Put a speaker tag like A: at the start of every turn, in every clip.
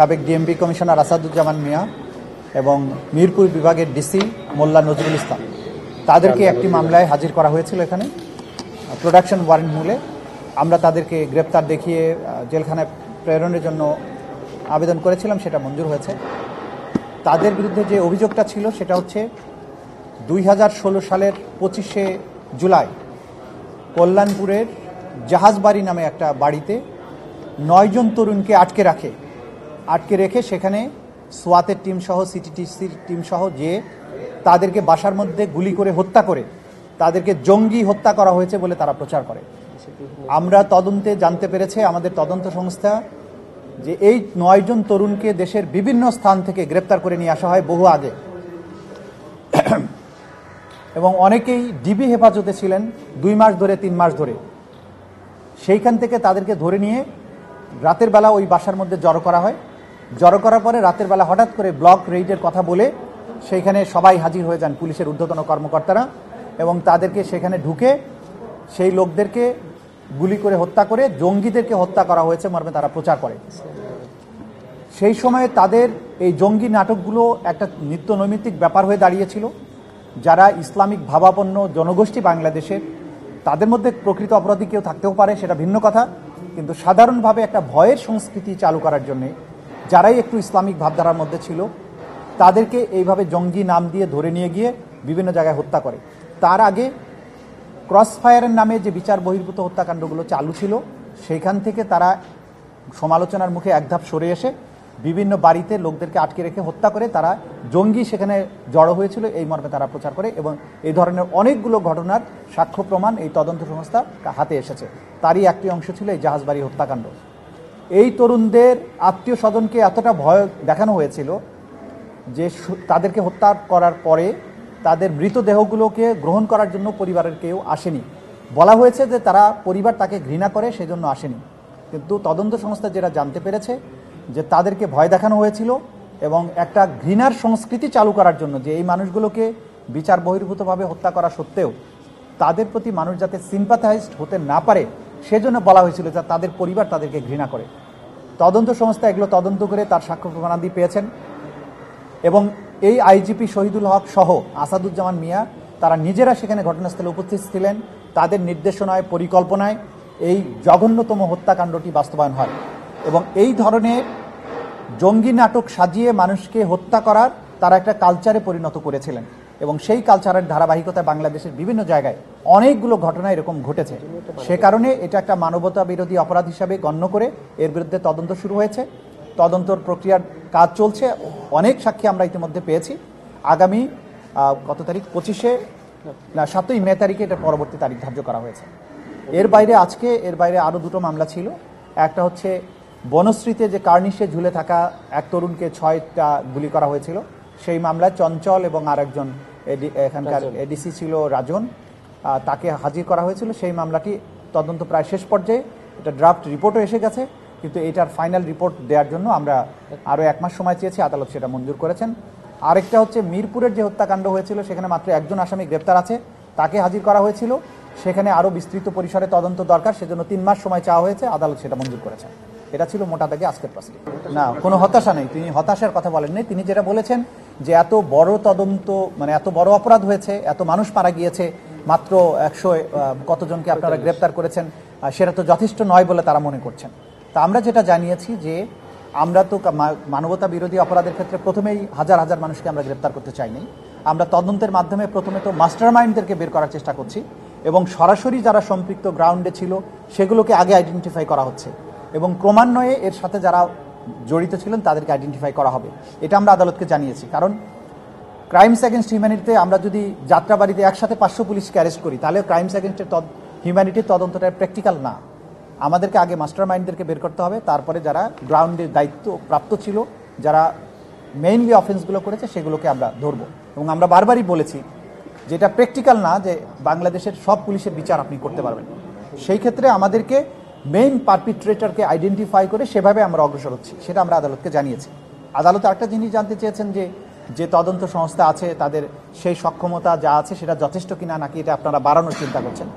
A: সাবেক DMP commissioner Asaduzzaman মিয়া এবং মিরপুর বিভাগের ডিসি মোল্লা নজরুল ইসলাম তাদেরকে একটি মামলায় হাজির করা হয়েছিল এখানে প্রোডাকশন ওয়ারেন্ট মূলে। আমরা তাদেরকে গ্রেপ্তার দেখিয়ে জেলখানায় প্রেরণের জন্য আবেদন করেছিলাম, সেটা মঞ্জুর হয়েছে। তাদের বিরুদ্ধে যে অভিযোগটা ছিল সেটা হচ্ছে 2016 সালের 25শে জুলাই কল্যাণপুরের জাহাজবাড়ি নামে একটা বাড়িতে 9 জন তরুণকে আটকে রেখে সেখানে সোয়াতের টিম সহ সিটিটিসির টিম সহ যে তাদেরকে বাসার মধ্যে গুলি করে হত্যা করে তাদেরকে জঙ্গি হত্যা করা হয়েছে বলে তারা প্রচার করে। আমরা তদন্তে জানতে পেরেছে আমাদের তদন্ত সংস্থা যে এই 9 জন তরুণকে দেশের বিভিন্ন স্থান থেকে গ্রেপ্তার করে নিয়ে আসা হয় বহু আগে, এবং অনেকেই ডিবি হেফাজতে ছিলেন 2 মাস ধরে 3 মাস ধরে। সেইখান থেকে তাদেরকে ধরে নিয়ে রাতের বেলা ওই বাসার মধ্যে জড়ো করা হয়। জড়ো করার পরে রাতের বেলা হঠাৎ করে ব্লক রেইডের কথা বলে সেইখানে সবাই হাজির হয়ে যান, পুলিশের ঊর্ধ্বতন কর্মকর্তারা, এবং তাদেরকে সেখানে ঢুকে সেই লোকদেরকে গুলি করে হত্যা করে জঙ্গিদেরকে হত্যা করা হয়েছে মর্মে তারা প্রচার করে। সেই সময়ে তাদের এই জঙ্গি নাটকগুলো একটা নিত্য নৈমিত্তিক ব্যাপার হয়ে দাঁড়িয়েছিল। যারা ইসলামিক ভাবাপন্ন জনগোষ্ঠী বাংলাদেশের, তাদের মধ্যে প্রকৃত অপরাধী কেউ থাকতেও পারে, সেটা ভিন্ন কথা, কিন্তু সাধারণভাবে একটা ভয়ের সংস্কৃতি চালু করার জন্যে যারাই একটু ইসলামিক ভাবধারার মধ্যে ছিল তাদেরকে এইভাবে জঙ্গি নাম দিয়ে ধরে নিয়ে গিয়ে বিভিন্ন জায়গায় হত্যা করে। তার আগে ক্রস ফায়ারের নামে যে বিচার বহির্ভূত হত্যাকাণ্ডগুলো চালু ছিল সেইখান থেকে তারা সমালোচনার মুখে এক ধাপ সরে এসে বিভিন্ন বাড়িতে লোকদেরকে আটকে রেখে হত্যা করে তারা জঙ্গি সেখানে জড়ো হয়েছিল এই মর্মে তারা প্রচার করে, এবং এই ধরনের অনেকগুলো ঘটনার সাক্ষ্য প্রমাণ এই তদন্ত সংস্থা হাতে এসেছে। তারই একটি অংশ ছিল এই জাহাজবাড়ি হত্যাকাণ্ড। এই তরুণদের আত্মীয় স্বজনকে এতটা ভয় দেখানো হয়েছিল যে তাদেরকে হত্যা করার পরে তাদের মৃতদেহগুলোকে গ্রহণ করার জন্য পরিবারের কেউ আসেনি। বলা হয়েছে যে তারা পরিবার তাকে ঘৃণা করে সেজন্য আসেনি, কিন্তু তদন্ত সংস্থা যেটা জানতে পেরেছে যে তাদেরকে ভয় দেখানো হয়েছিল এবং একটা ঘৃণার সংস্কৃতি চালু করার জন্য, যে এই মানুষগুলোকে বিচার বহির্ভূতভাবে হত্যা করা সত্ত্বেও তাদের প্রতি মানুষ যাতে সিম্পাথাইজড হতে না পারে সেজন্য বলা হয়েছিল যে তাদের পরিবার তাদেরকে ঘৃণা করে। তদন্ত সংস্থা এগুলো তদন্ত করে তার সাক্ষ্য প্রমাণাদি পেয়েছেন, এবং এই আইজিপি শহীদুল হক সহ আসাদুজ্জামান মিয়া তারা নিজেরা সেখানে ঘটনাস্থলে উপস্থিত ছিলেন। তাদের নির্দেশনায় পরিকল্পনায় এই জঘন্যতম হত্যাকাণ্ডটি বাস্তবায়ন হয়, এবং এই ধরনের জঙ্গি নাটক সাজিয়ে মানুষকে হত্যা করার তারা একটা কালচারে পরিণত করেছিলেন, এবং সেই কালচারের ধারাবাহিকতায় বাংলাদেশের বিভিন্ন জায়গায় অনেকগুলো ঘটনা এরকম ঘটেছে। সে কারণে এটা একটা মানবতা বিরোধী অপরাধ হিসাবে গণ্য করে এর বিরুদ্ধে তদন্ত শুরু হয়েছে। তদন্তর প্রক্রিয়ার কাজ চলছে, অনেক সাক্ষী আমরা ইতিমধ্যে পেয়েছি। আগামী কত তারিখ 7ই মে তারিখে এটা পরবর্তী তারিখ ধার্য করা হয়েছে। এর বাইরে আরও 2টো মামলা ছিল। একটা হচ্ছে বনশ্রীতে যে কার্নিশে ঝুলে থাকা এক তরুণকে 6টা গুলি করা হয়েছিল, সেই মামলায় চঞ্চল এবং আরেকজন এখানকার এডিসি ছিল রাজন, তাকে হাজির করা হয়েছিল। সেই মামলাটি তদন্ত প্রায় শেষ পর্যায়ে, এটা ড্রাফট রিপোর্টও এসে গেছে, কিন্তু এটার ফাইনাল রিপোর্ট দেওয়ার জন্য আমরা আরও 1 মাস সময় চেয়েছি, আদালত সেটা মঞ্জুর করেছেন। আরেকটা হচ্ছে মিরপুরের যে হত্যাকাণ্ড হয়েছিল সেখানে মাত্র একজন আসামি গ্রেপ্তার আছে, তাকে হাজির করা হয়েছিল। সেখানে আরও বিস্তৃত পরিসরে তদন্ত দরকার, সেজন্য 3 মাস সময় চাওয়া হয়েছে, আদালত সেটা মঞ্জুর করেছেন। এটা ছিল মোটা দাগে আজকের প্রশ্ন। না, কোনো হতাশা নেই, তিনি হতাশার কথা বলেননি। তিনি যেটা বলেছেন যে এত বড় তদন্ত, মানে এত বড় অপরাধ হয়েছে, এত মানুষ মারা গিয়েছে, মাত্র 100 কতজনকে আপনারা গ্রেপ্তার করেছেন, সেটা তো যথেষ্ট নয় বলে তারা মনে করছেন। তা আমরা যেটা জানিয়েছি যে আমরা তো মানবতা বিরোধী অপরাধের ক্ষেত্রে প্রথমেই হাজার হাজার মানুষকে আমরা গ্রেপ্তার করতে চাইনি। আমরা তদন্তের মাধ্যমে প্রথমে তো মাস্টার মাইন্ডদেরকে বের করার চেষ্টা করছি, এবং সরাসরি যারা সম্পৃক্ত গ্রাউন্ডে ছিল সেগুলোকে আগে আইডেন্টিফাই করা হচ্ছে, এবং ক্রমান্বয়ে এর সাথে যারা জড়িত ছিলেন তাদেরকে আইডেন্টিফাই করা হবে। এটা আমরা আদালতকে জানিয়েছি। কারণ ক্রাইমস অ্যাগেনস্ট হিউম্যানিটিতে আমরা যদি যাত্রাবাড়িতে একসাথে 500 পুলিশকে অ্যারেস্ট করি তাহলে ক্রাইমস অ্যাগেনস্ট হিউম্যানিটির তদন্তটা প্র্যাকটিক্যাল না। আমাদেরকে আগে মাস্টার মাইন্ডদেরকে বের করতে হবে, তারপরে যারা গ্রাউন্ডের দায়িত্ব প্রাপ্ত ছিল, যারা মেইনলি অফেন্সগুলো করেছে সেগুলোকে আমরা ধরবো। এবং আমরা বারবারই বলেছি যে এটা প্র্যাকটিক্যাল না যে বাংলাদেশের সব পুলিশের বিচার আপনি করতে পারবেন। সেই ক্ষেত্রে আমাদেরকে মেইন পারপিট্রেটরকে আইডেন্টিফাই করে সেভাবে আমরা অগ্রসর হচ্ছি, সেটা আমরা আদালতকে জানিয়েছি। আদালত একটা জিনিস জানতে চেয়েছেন যে তদন্ত সংস্থা আছে তাদের সেই সক্ষমতা যা আছে সেটা যথেষ্ট কিনা, নাকি এটা আপনারা বাড়ানোর চিন্তা করছেন,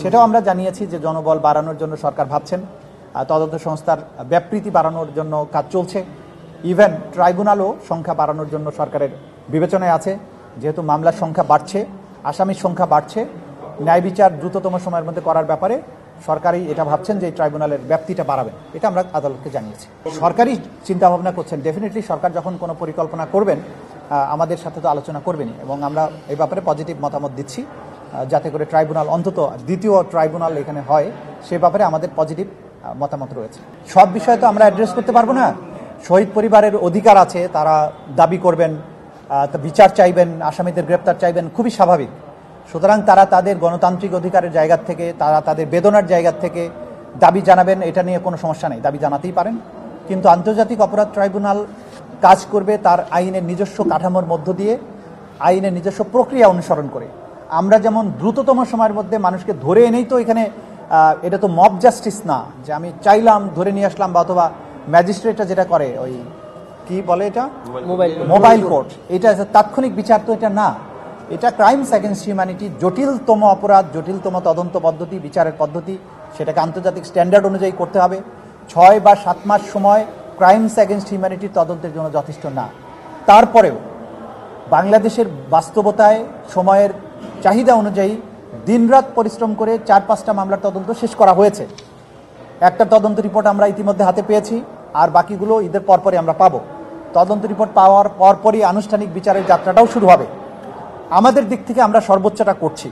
A: সেটাও আমরা জানিয়েছি যে জনবল বাড়ানোর জন্য সরকার ভাবছেন, তদন্ত সংস্থার ব্যাপৃতি বাড়ানোর জন্য কাজ চলছে। ইভেন ট্রাইব্যুনালও সংখ্যা বাড়ানোর জন্য সরকারের বিবেচনায় আছে। যেহেতু মামলার সংখ্যা বাড়ছে, আসামির সংখ্যা বাড়ছে, ন্যায় বিচার দ্রুততম সময়ের মধ্যে করার ব্যাপারে সরকারই এটা ভাবছেন যে এই ট্রাইব্যুনালের ব্যাপ্তিটা বাড়াবেন। এটা আমরা আদালতকে জানিয়েছি। সরকারই চিন্তাভাবনা করছেন। ডেফিনেটলি সরকার যখন কোনো পরিকল্পনা করবেন আমাদের সাথে তো আলোচনা করবেনই, এবং আমরা এই ব্যাপারে পজিটিভ মতামত দিচ্ছি যাতে করে ট্রাইব্যুনাল অন্তত দ্বিতীয় ট্রাইব্যুনাল এখানে হয়, সে ব্যাপারে আমাদের পজিটিভ মতামত রয়েছে। সব বিষয়ে তো আমরা অ্যাড্রেস করতে পারবো না। শহীদ পরিবারের অধিকার আছে, তারা দাবি করবেন, বিচার চাইবেন, আসামিদের গ্রেপ্তার চাইবেন, খুবই স্বাভাবিক। সুতরাং তারা তাদের গণতান্ত্রিক অধিকারের জায়গা থেকে, তারা তাদের বেদনার জায়গা থেকে দাবি জানাবেন, এটা নিয়ে কোনো সমস্যা নেই, দাবি জানাতেই পারেন। কিন্তু আন্তর্জাতিক অপরাধ ট্রাইব্যুনাল কাজ করবে তার আইনের নিজস্ব কাঠামোর মধ্য দিয়ে, আইনের নিজস্ব প্রক্রিয়া অনুসরণ করে। আমরা যেমন দ্রুততম সময়ের মধ্যে মানুষকে ধরে এনেই তো এখানে, এটা তো মব জাস্টিস না যে আমি চাইলাম ধরে নিয়ে আসলাম, বা অথবা ম্যাজিস্ট্রেটরা যেটা করে ওই কি বলে এটা মোবাইল কোর্ট, এটা তাৎক্ষণিক বিচার তো এটা না। এটা ক্রাইমস অ্যাগেনস্ট হিউম্যানিটি, জটিলতম অপরাধ, জটিলতম তদন্ত পদ্ধতি, বিচারের পদ্ধতি, সেটাকে আন্তর্জাতিক স্ট্যান্ডার্ড অনুযায়ী করতে হবে। 6 বা 7 মাস সময় ক্রাইমস অ্যাগেনস্ট হিউম্যানিটির তদন্তের জন্য যথেষ্ট না। তারপরেও বাংলাদেশের বাস্তবতায় সময়ের চাহিদা অনুযায়ী দিনরাত পরিশ্রম করে 4-5টা মামলার তদন্ত শেষ করা হয়েছে। একটা তদন্ত রিপোর্ট আমরা ইতিমধ্যে হাতে পেয়েছি, আর বাকিগুলো ঈদের পরপরই আমরা পাবো। তদন্ত রিপোর্ট পাওয়ার পরপরই আনুষ্ঠানিক বিচারের যাত্রাটাও শুরু হবে। আমাদের দিক থেকে আমরা সর্বোচ্চটা করছি।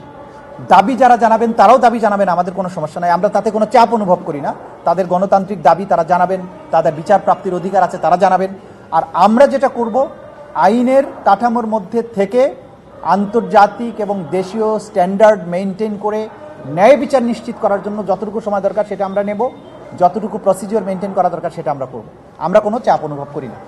A: দাবি যারা জানাবেন তারাও দাবি জানাবেন, আমাদের কোনো সমস্যা নাই, আমরা তাতে কোনো চাপ অনুভব করি না। তাদের গণতান্ত্রিক দাবি তারা জানাবেন, তাদের বিচার প্রাপ্তির অধিকার আছে তারা জানাবেন। আর আমরা যেটা করব, আইনের কাঠামোর মধ্যে থেকে আন্তর্জাতিক এবং দেশীয় স্ট্যান্ডার্ড মেনটেন করে ন্যায় বিচার নিশ্চিত করার জন্য যতটুকু সময় দরকার সেটা আমরা নেব, যতটুকু প্রসিডিওর মেনটেন করা দরকার সেটা আমরা করব। আমরা কোনো চাপ অনুভব করি না।